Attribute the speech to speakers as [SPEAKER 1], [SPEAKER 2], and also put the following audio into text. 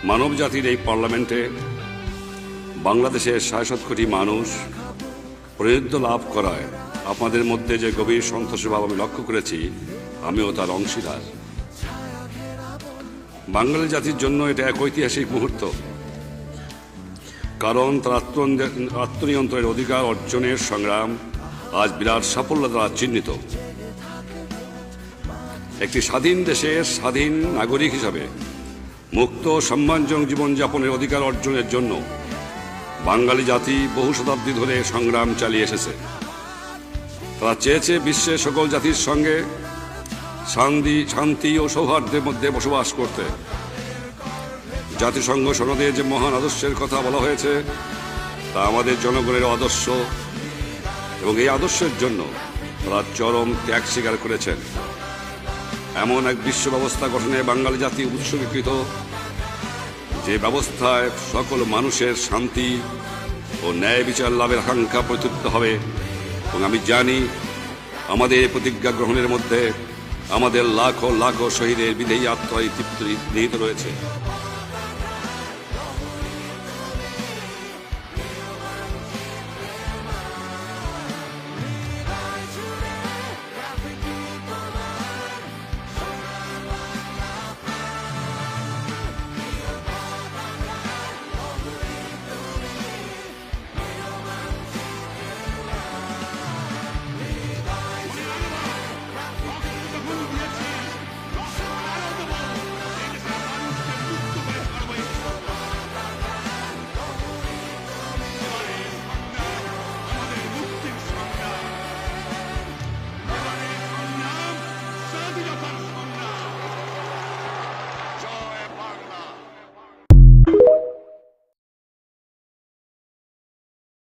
[SPEAKER 1] মানব জাতির এই পার্লামেন্টে বাংলাদেশের ৬৭ কোটি মানুষ প্রতিনিধিত্ব লাভ করায় আপনাদের মধ্যে যে গভীর সন্তোষভাব আমি লক্ষ্য করেছি, আমিও তার অংশীদার। বাঙালি জাতির জন্য এটা এক ঐতিহাসিক মুহূর্ত, কারণ তার আত্মনিয়ন্ত্রণের অধিকার অর্জনের সংগ্রাম আজ বিরাট সাফল্য দ্বারা চিহ্নিত। একটি স্বাধীন দেশের স্বাধীন নাগরিক হিসাবে মুক্ত সম্মানজনক জীবনযাপনের অধিকার অর্জনের জন্য বাঙালি জাতি বহু শতাব্দী ধরে সংগ্রাম চালিয়ে এসেছে। তারা চেয়েছে বিশ্বের সকল জাতির সঙ্গে শান্তি ও সৌহার্দ্যের মধ্যে বসবাস করতে। জাতিসংঘ সনদে যে মহান আদর্শের কথা বলা হয়েছে তা আমাদের জনগণের আদর্শ, এবং এই আদর্শের জন্য তারা চরম ত্যাগ স্বীকার করেছেন। এমন এক বিশ্ব ব্যবস্থা গঠনে বাঙালি জাতি উৎসর্গীকৃত, যে ব্যবস্থায় সকল মানুষের শান্তি ও ন্যায় বিচার লাভের আকাঙ্ক্ষা প্রতিষ্ঠিত হবে। এবং আমি জানি আমাদের এই প্রতিজ্ঞা গ্রহণের মধ্যে আমাদের লাখো লাখো শহীদের বিদেয়ী আত্মায় তৃপ্তি নিহিত রয়েছে।